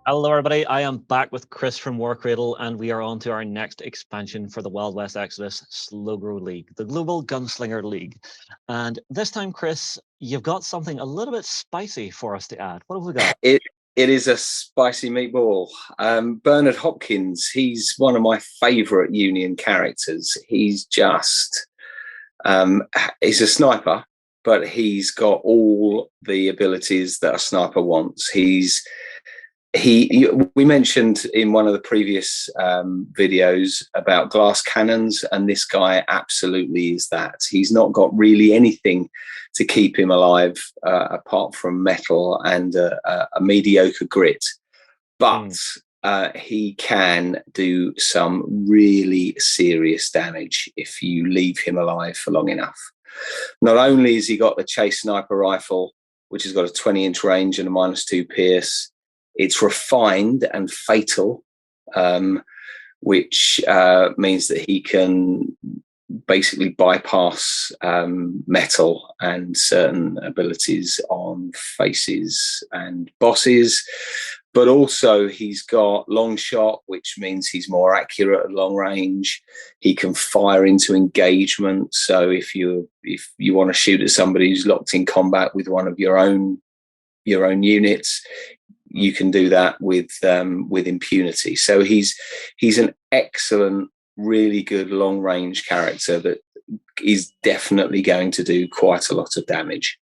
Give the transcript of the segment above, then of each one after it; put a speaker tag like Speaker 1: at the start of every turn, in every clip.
Speaker 1: Hello, everybody. I am back with Chris from Warcradle, and we are on to our next expansion for the Wild West Exodus Slow Grow League, the Global Gunslinger League. And this time, Chris, you've got something a little bit spicy for us to add. What have we got?
Speaker 2: It is a spicy meatball. Bernard Hopkins, he's one of my favourite Union characters. He's just, he's a sniper, but he's got all the abilities that a sniper wants. We mentioned in one of the previous videos about glass cannons, and this guy absolutely is that. He's not got really anything to keep him alive apart from metal and a mediocre grit, but he can do some really serious damage if you leave him alive for long enough. Not only has he got the chase sniper rifle, which has got a 20-inch range and a -2 pierce, it's refined and fatal, which means that he can basically bypass metal and certain abilities on faces and bosses. But also he's got long shot, which means he's more accurate at long range. He can fire into engagement. So if you want to shoot at somebody who's locked in combat with one of your own units, you can do that with impunity. So he's an excellent, really good long range character that is definitely going to do quite a lot of damage.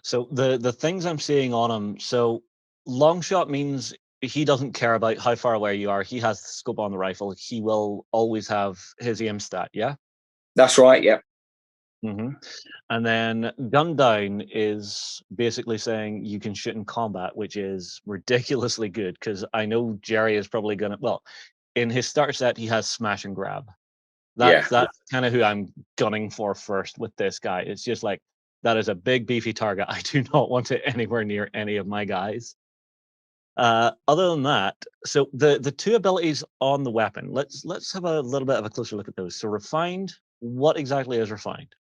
Speaker 1: So the things I'm seeing on him, so long shot means he doesn't care about how far away you are. He has the scope on the rifle. He will always have his aim stat. Yeah,
Speaker 2: that's right. Yeah.
Speaker 1: And then gun down is basically saying you can shoot in combat, which is ridiculously good, because I know Gerry is probably gonna, well, in his starter set he has smash and grab. That's kind of who I'm gunning for first with this guy. It's just like, that is a big beefy target. I do not want it anywhere near any of my guys. Other than that, so the two abilities on the weapon, let's have a little bit of a closer look at those. So refined, what exactly is refined?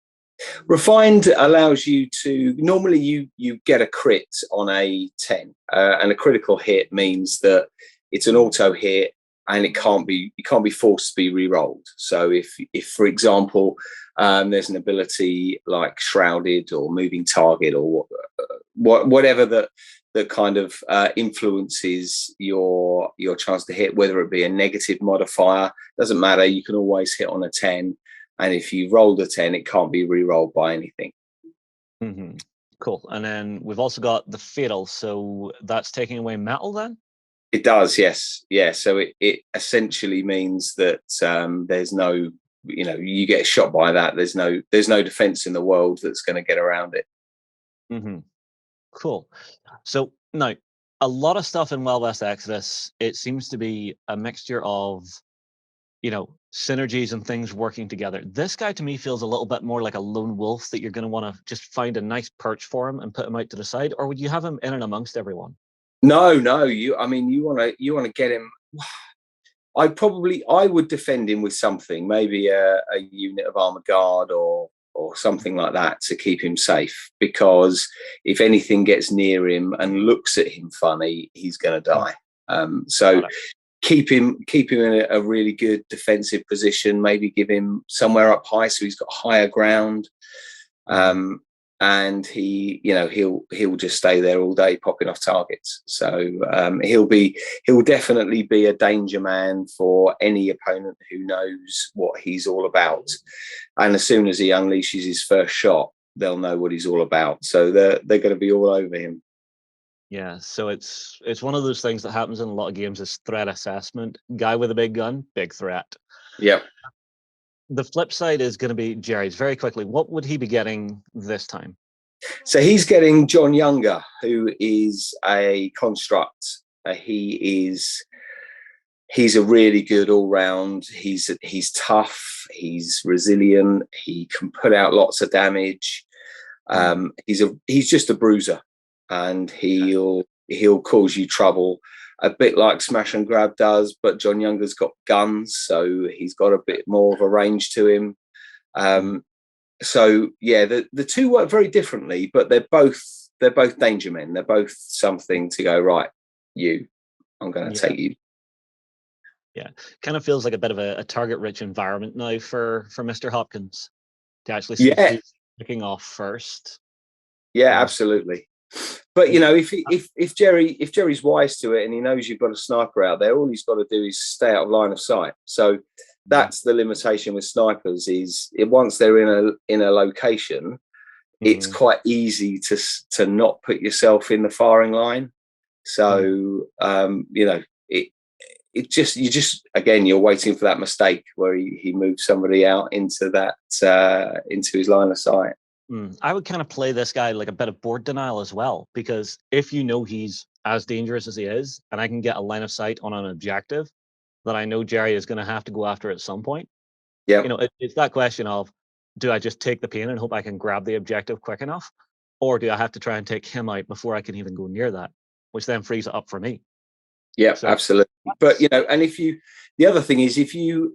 Speaker 2: Refined allows you to, normally you get a crit on a 10, and a critical hit means that it's an auto hit and it can't be forced to be re-rolled. So if for example there's an ability like shrouded or moving target or whatever that kind of influences your chance to hit, whether it be a negative modifier, doesn't matter, you can always hit on a 10. And if you rolled a 10, it can't be re-rolled by anything.
Speaker 1: Cool. And then we've also got the fatal. So that's taking away metal then?
Speaker 2: It does, yes. Yeah. So it essentially means that there's no, you get shot by that. There's no defense in the world that's going to get around it.
Speaker 1: Cool. So now, a lot of stuff in Wild West Exodus, it seems to be a mixture of synergies and things working together. This guy to me feels a little bit more like a lone wolf that you're going to want to just find a nice perch for him and put him out to the side, or would you have him in and amongst everyone?
Speaker 2: No, you want to get him. I would defend him with something, maybe a unit of armored guard or something like that to keep him safe, because if anything gets near him and looks at him funny, he's going to die. So keep him in a really good defensive position, maybe give him somewhere up high so he's got higher ground, and he'll just stay there all day popping off targets. So he'll definitely be a danger man for any opponent who knows what he's all about, and as soon as he unleashes his first shot, they'll know what he's all about, so they're going to be all over him.
Speaker 1: Yeah, so it's one of those things that happens in a lot of games, is threat assessment. Guy with a big gun, big threat.
Speaker 2: Yeah.
Speaker 1: The flip side is going to be Gerry's. Very quickly, what would he be getting this time?
Speaker 2: So he's getting John Younger, who is a construct. He's a really good all-round. He's tough. He's resilient. He can put out lots of damage. He's just a bruiser, and he'll cause you trouble, a bit like Smash and Grab does. But John Younger's got guns, so he's got a bit more of a range to him. So yeah, the two work very differently, but they're both danger men. They're both something to go, right, I'm going to
Speaker 1: Yeah.
Speaker 2: take you.
Speaker 1: Yeah, kind of feels like a bit of a target-rich environment now for Mr. Hopkins to actually see
Speaker 2: Yeah,
Speaker 1: who's kicking off first.
Speaker 2: yeah,
Speaker 1: You know,
Speaker 2: absolutely. But you know, if Gerry's wise to it and he knows you've got a sniper out there, all he's got to do is stay out of line of sight. So that's the limitation with snipers, is once they're in a location, it's quite easy to not put yourself in the firing line. So you know, it just, again, you're waiting for that mistake where he moves somebody out into his line of sight.
Speaker 1: I would kind of play this guy like a bit of board denial as well, because if you know he's as dangerous as he is, and I can get a line of sight on an objective that I know Gerry is going to have to go after at some point,
Speaker 2: Yeah,
Speaker 1: you know, it's that question of, do I just take the pain and hope I can grab the objective quick enough, or do I have to try and take him out before I can even go near that, which then frees it up for me.
Speaker 2: yeah,
Speaker 1: So
Speaker 2: absolutely. But you know, and the other thing is, if you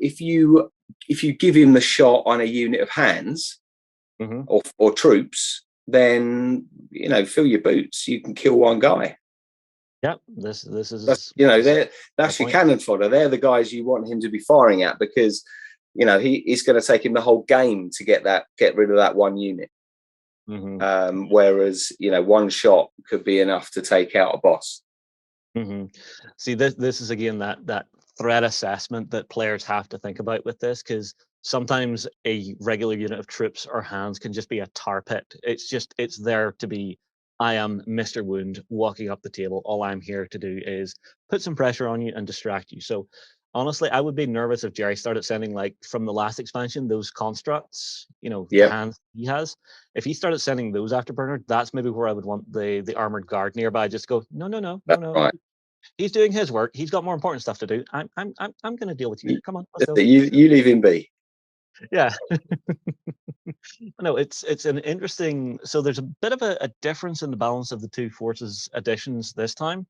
Speaker 2: give him the shot on a unit of hands or troops, then you know, fill your boots. You can kill one guy.
Speaker 1: yeah, this is,
Speaker 2: You know, that's your cannon fodder. They're the guys you want him to be firing at, because you know he's going to take him the whole game to get rid of that one unit. Whereas you know, one shot could be enough to take out a boss.
Speaker 1: See, this is again that threat assessment that players have to think about with this, because sometimes a regular unit of troops or hands can just be a tar pit. It's there to be, I am Mr. Wound walking up the table. All I'm here to do is put some pressure on you and distract you. So honestly, I would be nervous if Gerry started sending, like from the last expansion, those constructs, you know, the hands he has. If he started sending those after Bernard, that's maybe where I would want the armored guard nearby. Just go, no.
Speaker 2: Right.
Speaker 1: He's doing his work. He's got more important stuff to do. I'm going to deal with you. Come on, let's go.
Speaker 2: You leave him be.
Speaker 1: Yeah. No, it's an interesting. So there's a bit of a difference in the balance of the two forces additions this time.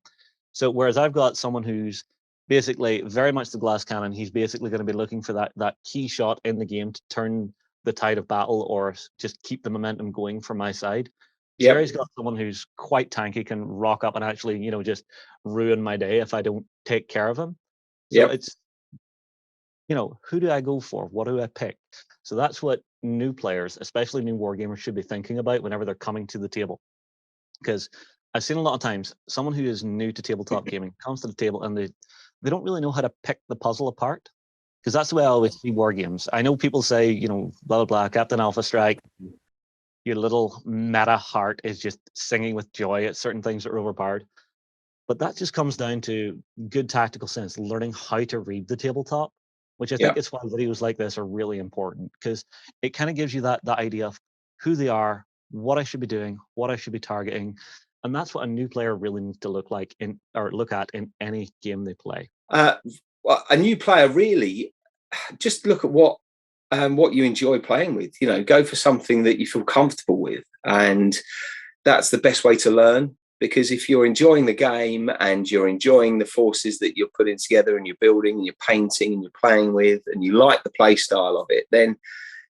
Speaker 1: So whereas I've got someone who's basically very much the glass cannon, he's basically going to be looking for that key shot in the game to turn the tide of battle or just keep the momentum going for my side. Gerry's got someone who's quite tanky, can rock up and actually, you know, just ruin my day if I don't take care of him. So it's, you know, who do I go for? What do I pick? So that's what new players, especially new wargamers, should be thinking about whenever they're coming to the table. Because I've seen a lot of times someone who is new to tabletop gaming comes to the table and they don't really know how to pick the puzzle apart. Because that's the way I always see war games. I know people say, you know, blah, blah, blah, Captain Alpha Strike, your little meta heart is just singing with joy at certain things that are overpowered. But that just comes down to good tactical sense, learning how to read the tabletop, which I think is why videos like this are really important, because it kind of gives you that idea of who they are, what I should be doing, what I should be targeting. And that's what a new player really needs to look at in any game they play.
Speaker 2: Well, a new player, really, just look at what you enjoy playing with. You know, go for something that you feel comfortable with, and that's the best way to learn. Because if you're enjoying the game and you're enjoying the forces that you're putting together and you're building and you're painting and you're playing with and you like the play style of it, then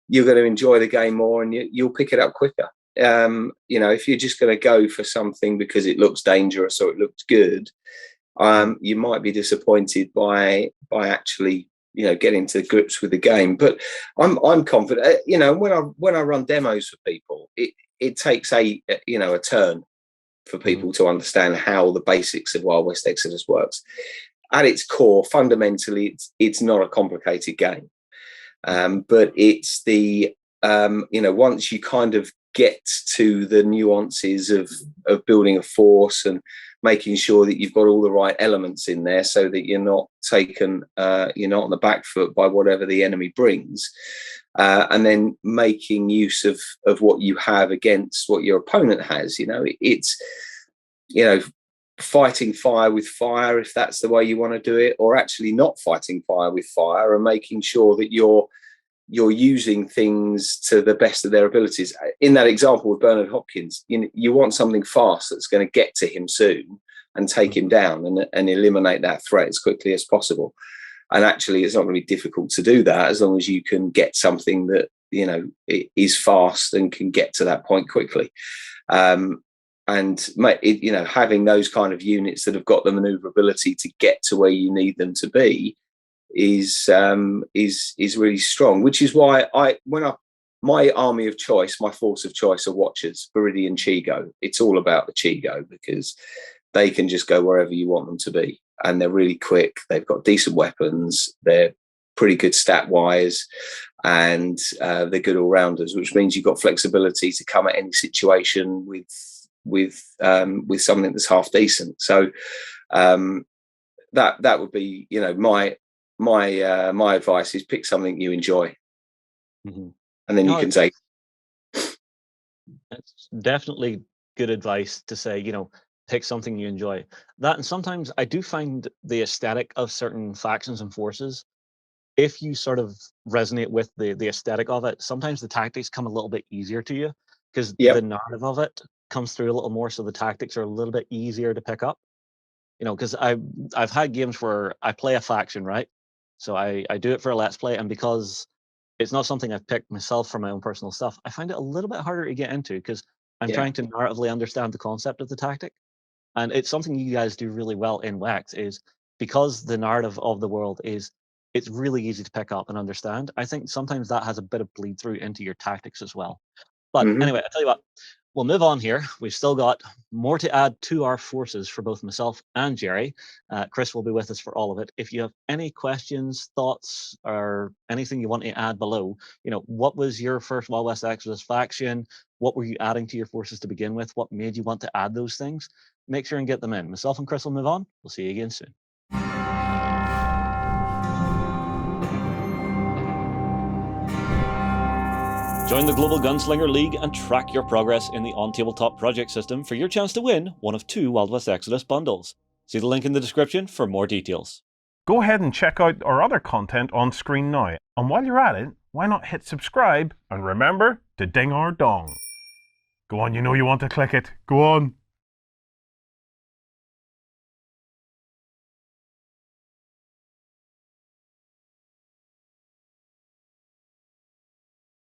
Speaker 2: you're going to enjoy the game more and you'll pick it up quicker. You know, if you're just going to go for something because it looks dangerous or it looks good, you might be disappointed by actually, you know, getting to grips with the game. But I'm confident. You know, when I run demos for people, it takes a turn for people to understand how the basics of Wild West Exodus works. At its core, fundamentally, it's not a complicated game, but it's the once you kind of get to the nuances of building a force and making sure that you've got all the right elements in there, so that you're not taken, you're not on the back foot by whatever the enemy brings. And then making use of what you have against what your opponent has. You know, it's, you know, fighting fire with fire, if that's the way you want to do it, or actually not fighting fire with fire and making sure that you're using things to the best of their abilities. In that example with Bernard Hopkins, you want something fast that's going to get to him soon and take him down and eliminate that threat as quickly as possible. And actually, it's not going to be difficult to do that as long as you can get something that, you know, is fast and can get to that point quickly. having those kind of units that have got the maneuverability to get to where you need them to be is really strong. Which is why my army of choice, my force of choice are Watchers, Viridian, Chigo. It's all about the Chigo because they can just go wherever you want them to be, and they're really quick. They've got decent weapons. They're pretty good stat wise, and they're good all rounders, which means you've got flexibility to come at any situation with something that's half decent. So that would be, my advice is pick something you enjoy, and then you can say.
Speaker 1: It's definitely good advice to say, pick something you enjoy. That, and sometimes I do find the aesthetic of certain factions and forces, if you sort of resonate with the aesthetic of it, sometimes the tactics come a little bit easier to you because the narrative of it comes through a little more, so the tactics are a little bit easier to pick up. Because I've had games where I play a faction, right? So I do it for a let's play, and because it's not something I've picked myself for my own personal stuff, I find it a little bit harder to get into because I'm trying to narratively understand the concept of the tactic. And it's something you guys do really well in WEX, is because the narrative of the world it's really easy to pick up and understand. I think sometimes that has a bit of bleed through into your tactics as well. But anyway, I'll tell you what, we'll move on here. We've still got more to add to our forces for both myself and Gerry. Chris will be with us for all of it. If you have any questions, thoughts, or anything you want to add below, what was your first Wild West Exodus faction? What were you adding to your forces to begin with? What made you want to add those things? Make sure and get them in. Myself and Chris will move on. We'll see you again soon. Join the Global Gunslinger League and track your progress in the OnTableTop project system for your chance to win one of 2 Wild West Exodus bundles. See the link in the description for more details.
Speaker 3: Go ahead and check out our other content on screen now. And while you're at it, why not hit subscribe and remember to ding our dong. Go on, you know you want to click it. Go on.